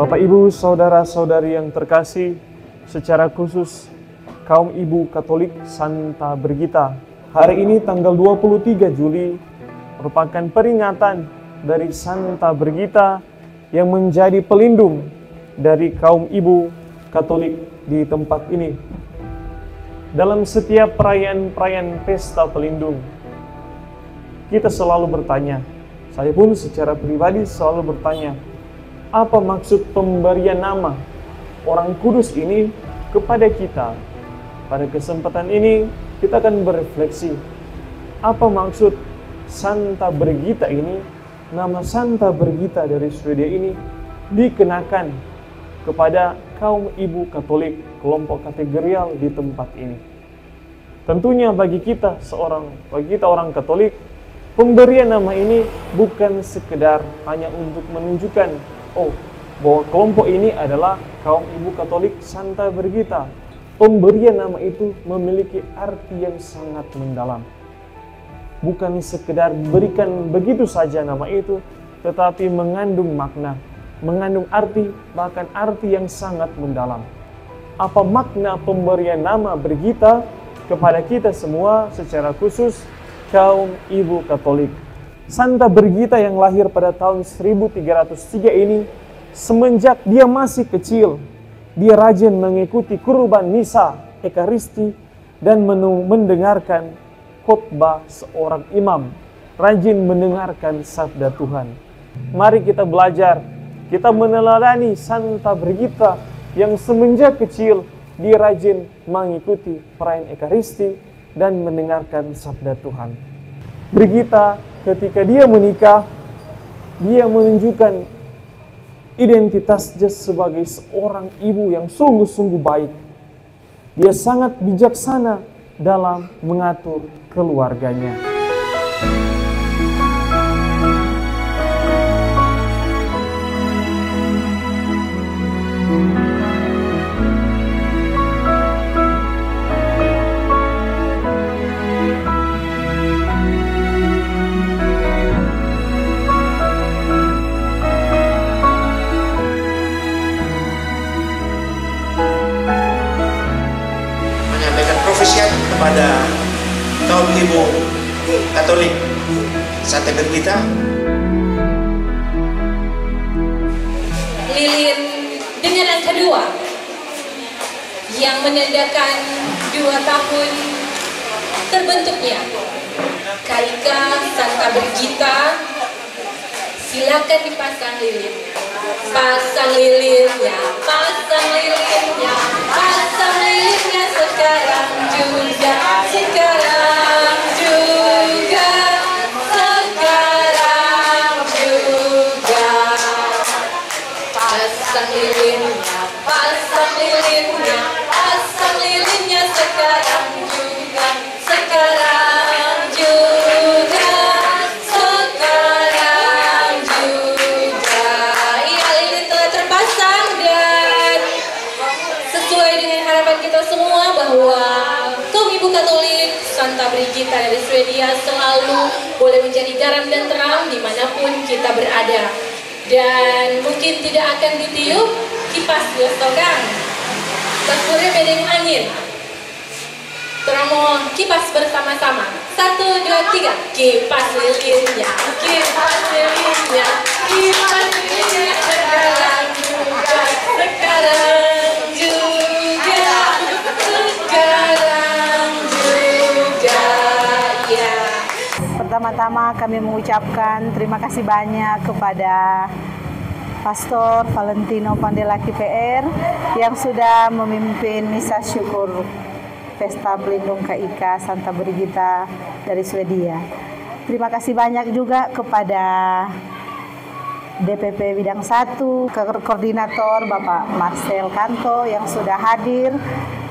Bapak, Ibu, saudara-saudari yang terkasih, secara khusus kaum Ibu Katolik Santa Brigita, hari ini tanggal 23 Juli merupakan peringatan dari Santa Brigita yang menjadi pelindung dari kaum Ibu Katolik di tempat ini. Dalam setiap perayaan pesta pelindung, kita selalu bertanya, saya pun secara pribadi selalu bertanya, apa maksud pemberian nama Orang Kudus ini kepada kita? Pada kesempatan ini kita akan berefleksi, apa maksud Santa Brigita ini, nama Santa Brigita dari Swedia ini dikenakan kepada kaum Ibu Katolik kelompok kategorial di tempat ini. Tentunya bagi kita orang Katolik, pemberian nama ini bukan sekedar hanya untuk menunjukkan bahwa kelompok ini adalah kaum Ibu Katolik Santa Brigita. Pemberian nama itu memiliki arti yang sangat mendalam. Bukan sekedar berikan begitu saja nama itu, tetapi mengandung makna, mengandung arti, bahkan arti yang sangat mendalam. Apa makna pemberian nama Brigita kepada kita semua, secara khusus kaum Ibu Katolik? Santa Brigita yang lahir pada tahun 1303 ini, semenjak dia masih kecil, dia rajin mengikuti kurban misa, ekaristi, dan mendengarkan khotbah seorang imam, rajin mendengarkan sabda Tuhan. Mari kita belajar, kita meneladani Santa Brigita yang semenjak kecil dia rajin mengikuti perayaan ekaristi dan mendengarkan sabda Tuhan. Brigita ketika dia menikah, dia menunjukkan identitasnya sebagai seorang ibu yang sungguh-sungguh baik. Dia sangat bijaksana dalam mengatur keluarganya. Kepada kaum Ibu Katolik Santa Brigita, lilin dengan angka 2 yang menandakan 2 tahun terbentuknya KIK Santa Brigita. Silakan dipasang lilin. Pasang lilinnya, pasang lilinnya, pasang lilinnya sekarang juga, sekarang juga, sekarang juga. Pasang lilinnya, pasang lilinnya, pasang lilinnya sekarang juga, sekarang juga, sekarang juga. Iya, lilin telah terpasang dan sesuai dengan harapan kita semua bahwa kaum Ibu Katolik Santa Brigita dari Swedia selalu boleh menjadi garam dan terang dimanapun kita berada. Dan mungkin tidak akan ditiup kipas gostokan, takutnya bedeng angin. Teramo kipas bersama-sama. 1, 2, 3. Kipas lilinnya, kipas lilinnya, kipas lilinnya sekarang juga, sekarang juga, sekarang juga, ya. Pertama-tama kami mengucapkan terima kasih banyak kepada Pastor Valentino Pandelaki PR yang sudah memimpin misa syukur Pesta Pelindung KIK Santa Brigita dari Swedia. Terima kasih banyak juga kepada DPP Bidang 1, Koordinator Bapak Marcel Kanto yang sudah hadir.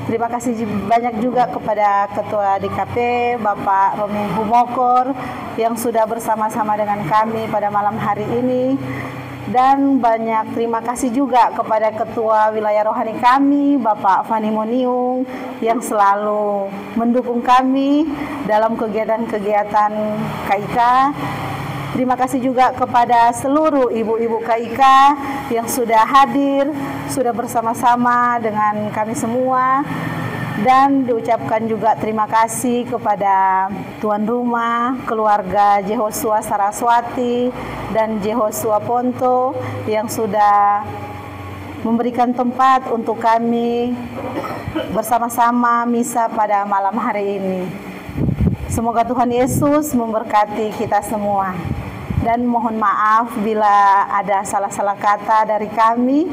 Terima kasih banyak juga kepada Ketua DKP Bapak Romi Humokor yang sudah bersama-sama dengan kami pada malam hari ini. Dan banyak terima kasih juga kepada Ketua Wilayah Rohani kami, Bapak Fani Moniung, yang selalu mendukung kami dalam kegiatan-kegiatan KIK. Terima kasih juga kepada seluruh ibu-ibu KIK yang sudah hadir, sudah bersama-sama dengan kami semua. Dan diucapkan juga terima kasih kepada tuan rumah, keluarga Jehosua Saraswati dan Jehosua Ponto yang sudah memberikan tempat untuk kami bersama-sama misa pada malam hari ini. Semoga Tuhan Yesus memberkati kita semua. Dan mohon maaf bila ada salah-salah kata dari kami.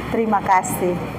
Terima kasih.